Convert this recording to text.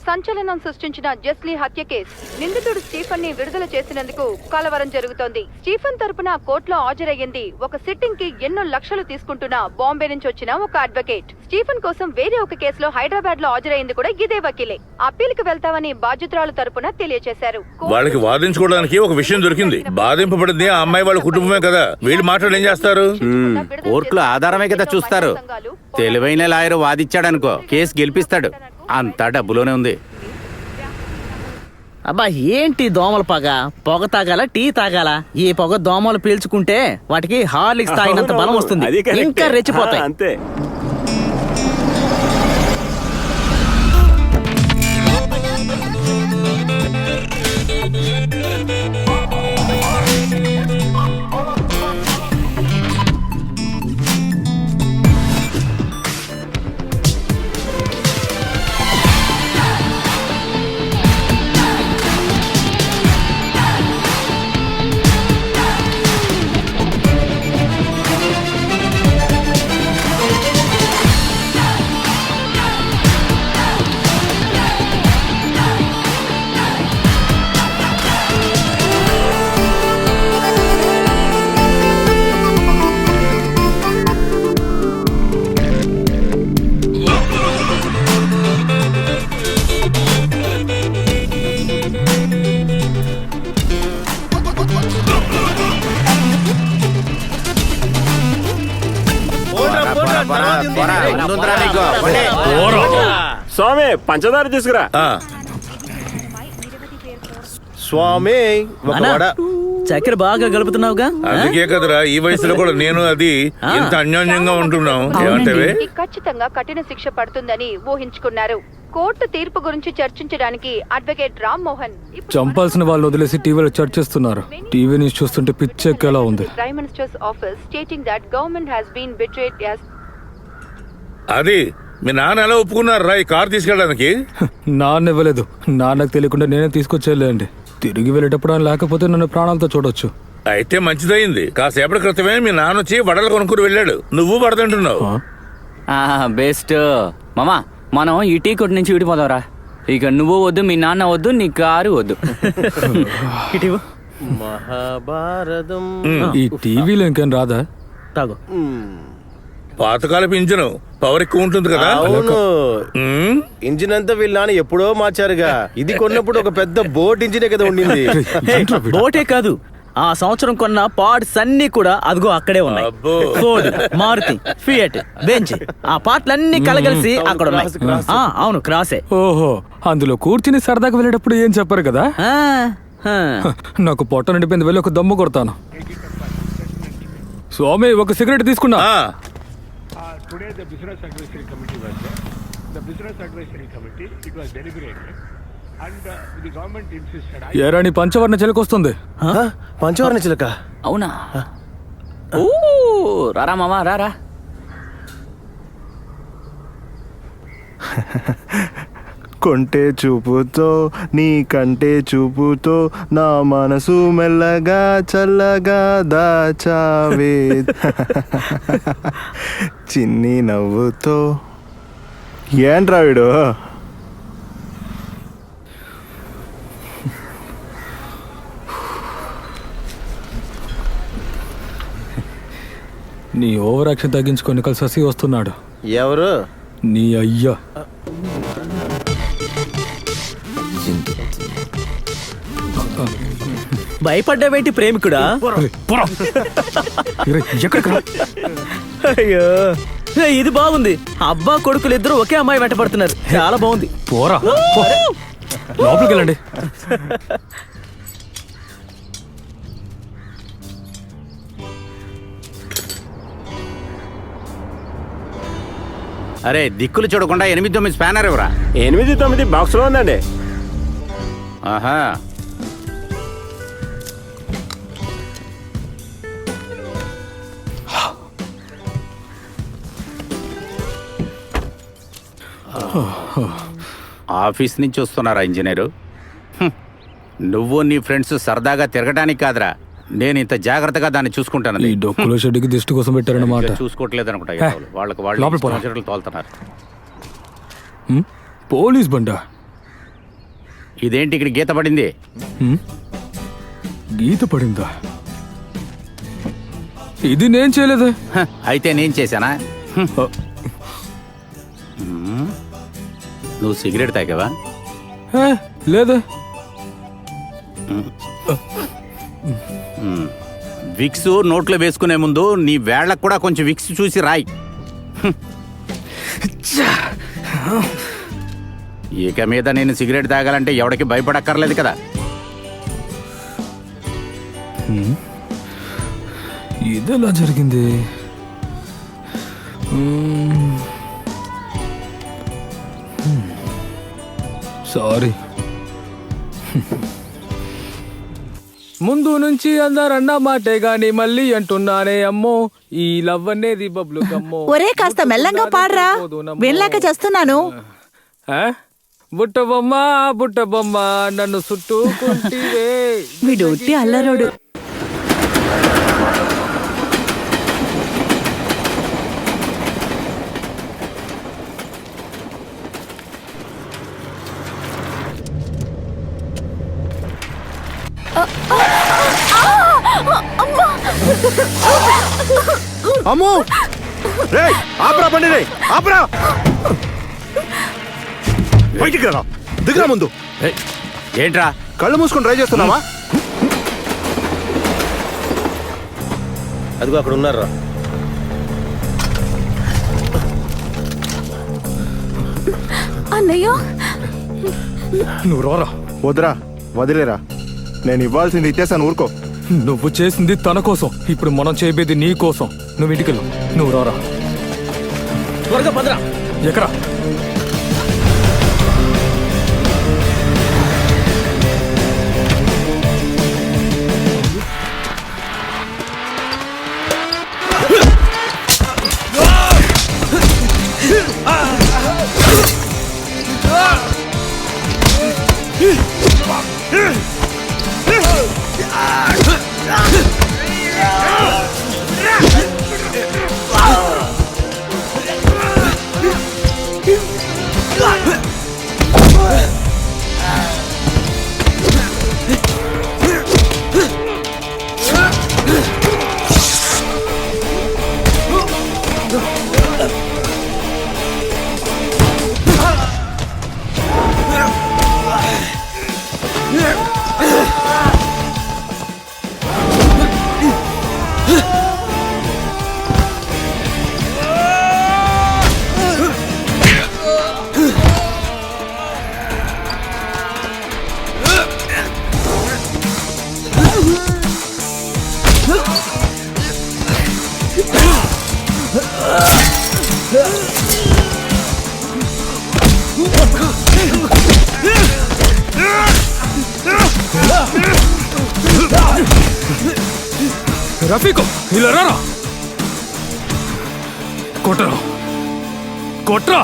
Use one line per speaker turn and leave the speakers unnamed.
సంచలనం సృష్టించిన జెస్లీ హత్య కేసు. నిందితుడు స్టీఫెన్ ని విడుదల చేసినందుకు కలవరం జరుగుతోంది. స్టీఫెన్ తరపున కోర్టులో హాజరయ్యింది ఒక సిట్టింగ్ కి ఎన్నో లక్షలు తీసుకుంటున్న బాంబే నుంచి వచ్చిన ఒక అడ్వకేట్. స్టీఫెన్ కోసం వేరే ఒక కేసులో హైదరాబాద్ లో హాజరైంది కూడా ఇదే వకీలే. అప్పీల్ కి వెళ్తామని బాధ్యురాలు తరపున తెలియజేశారు.
వాళ్ళకి వాదించుకోవడానికి ఒక విషయం దొరికింది. బాధింపబడింది ఆ అమ్మాయి వాళ్ళ కుటుంబమే కదా. వీళ్ళు మాట్లాడి ఏం చేస్తారు?
కోర్టులో ఆధారమే కదా చూస్తారు. తెలివైన లాయర్ వాదిచ్చాడనుకో కేసు గెలిపిస్తాడు. అంతా డబ్బులోనే ఉంది.
అబ్బా ఏంటి దోమల పొగ తాగాల టీ తాగాల? ఈ పొగ దోమలు పీల్చుకుంటే వాటికి హార్లిక్స్ తాగినంత బలం వస్తుంది, ఇంకా రెచ్చిపోతాయి.
అంతే. స్వామి పంచదార తీసుకురా.
స్వామి
చక్కెర బాగా గలుపుతున్నావుగా.
అందుకే కదరా ఈ వయసులో కూడా నేను అది ఇంత అన్యోన్యంగా ఉంటున్నాం.
ఖచ్చితంగా కఠిన శిక్ష పడుతుందని ఊహించుకున్నారు. కోర్టు తీర్పు గురించి చర్చించడానికి అడ్వకేట్ రామ్ మోహన్
చంపాల్సిన వాళ్ళు వదిలేసి టీవీలో చర్చిస్తున్నారు. టీవీ న్యూస్ చూస్తుంటే పిచ్చెక్కేలా ఉంది.
Prime minister's office stating that government has been betrayed us.
అది మీ నాన్న ఎలా ఒప్పుకున్నారా ఈ కార్ తీసుకెళ్ళడానికి?
నాన్న ఇవ్వలేదు. నాన్నకు తెలియకుండా నేనే తీసుకొచ్చేయండి. తిరిగి వెళ్ళేటప్పుడు ఆయన లేకపోతే నన్ను ప్రాణాలతో చూడొచ్చు.
అయితే మంచిదయింది. కాసేపటి క్రితమే మీ నాన్న వచ్చి వడలు కొనుక్కుని వెళ్ళాడు. నువ్వు వడదంటున్నావు.
బెస్ట్ మామా, మనం ఈ టీ కొట్టు నుంచి విడిపోదాంరా. ఇక నువ్వు వద్దు, మీ నాన్న వద్దు, నీ కారు వద్దు.
మహాభారతం.
ఈ టీవీలో ఇంకేం రాదా?
తాగు.
పాతకాలపు ఇంజిన్ పవర్ ఎక్కువ ఉంటుంది కదా.
అవును, ఇంజిన్ అంతా వీళ్ళ నాన్న ఎప్పుడో మార్చారుగా. ఇది కొన్నప్పుడు ఒక పెద్ద బోట్ ఇంజినే కదా ఉండింది.
బోటే కాదు, ఆ సంవత్సరం కొన్న పార్ట్స్ అన్ని కూడా అదిగో అక్కడే ఉన్నాయి. ఫోర్డ్, మారుతి, ఫియట్, బెంచ్, ఆ పార్ట్లన్నీ కలగలిసి అక్కడ ఉన్నాయి. అవును, క్రాసే.
ఓహో, అందులో కూర్చుని సరదాగా వెళ్ళేటప్పుడు ఏం చెప్పారు కదా. నాకు పొట్ట నిండిపోయింది, వెళ్ళి ఒక దమ్ము కొడతాను. స్వామి ఒక సిగరెట్ తీసుకున్నా.
Today the business advisory committee was there. The business advisory committee, it was deliberated and the government insisted.
ఏరాని పంచవర్ణ చిలక వస్తుంది.
పంచవర్ణ చిలక?
అవునా? ఓ రారా మామా, రారా.
కొంటే చూపుతో నీ కంటే చూపుతో నా మనసు మెల్లగా చల్లగా దాచావే చిన్ని నవ్వుతో. ఏంట్రా వీడు?
నీ ఓవర్ యాక్షన్ తగ్గించుకొని కలిసి శశి వస్తున్నాడు.
ఎవరు?
నీ అయ్యా.
భయపడ్డావేంటి ప్రేమికుడా? అయ్యో, ఇది బాగుంది. అబ్బా కొడుకులు ఇద్దరు ఒకే అమ్మాయి వెంటబడుతున్నారు. చాలా బాగుంది.
పోరా పో. లోపలికి వెళ్ళండి.
అరే దిక్కులు చూడకుండా 8-9 స్పానర్ ఇవ్వరా.
8-9 బాక్స్ లో ఉందండి.
ఆహా, ఆఫీస్ నుంచి వస్తున్నారా ఇంజనీరు? నువ్వు నీ ఫ్రెండ్స్ సరదాగా తిరగటానికి కాదురా, నేను ఇంత జాగ్రత్తగా దాన్ని చూసుకుంటాను.
ఈ డొక్కులో షెడ్కి దిష్టి కోసం పెట్టారన్నమాట.
చూసుకోవట్లేదు అనుకుంటా. వాళ్ళకి
లోపలికి పోరా.
వాళ్ళు తోలుతున్నారు.
పోలీస్ బండా?
ఇదేంటి ఇక్కడ గీత పడింది?
గీత పడిందా? ఇది నేను చేయలేదే.
అయితే నేను చేశానా? నువ్వు సిగరెట్ తాగావా?
లేదే.
విక్స్ నోట్లో వేసుకునే ముందు నీ వేళ్లకు కూడా కొంచెం విక్స్ చూసి రాయి. ఇక మీద నేను సిగరెట్ తాగాలంటే ఎవడికి భయపడక్కర్లేదు కదా.
ఇదెలా జరిగింది? సారీ. ముందు నుంచి అందరన్న మాటే గాని మళ్ళీ అంటున్నానే అమ్మో, ఈ లవ్ అనేది బబ్లు కమ్మో.
ఒరే కాస్త మెల్లంగా పాడరా, వినలేక చేస్తున్నాను.
బుట్ట బొమ్మ బుట్ట బొమ్మ నన్ను చుట్టూకుంటివే.
వీడు ఉట్టి అల్లరోడు.
అమ్మో రే, ఆపరా బండి రే, ఆపరా. బయటికి రా, దిగురా ముందు.
ఏంట్రా
కళ్ళు మూసుకొని డ్రైవ్ చేస్తున్నావా? అదిగో అక్కడ ఉన్నారా.
అన్నయ్య
నువ్వు రారా.
వదిరా, వదిలేరా. నేను ఇవ్వాల్సింది ఇచ్చేసాను, ఊరుకో.
నువ్వు చేసింది తన కోసం, ఇప్పుడు మనం చేయబోయేది నీ కోసం. నువ్వు ఇంటికెళ్ళు. నువ్వు రారా.
త్వరగా పదరా.
ఎక్కరా? రఫీకో ఇలా రారా. కొట్రా కొట్రా.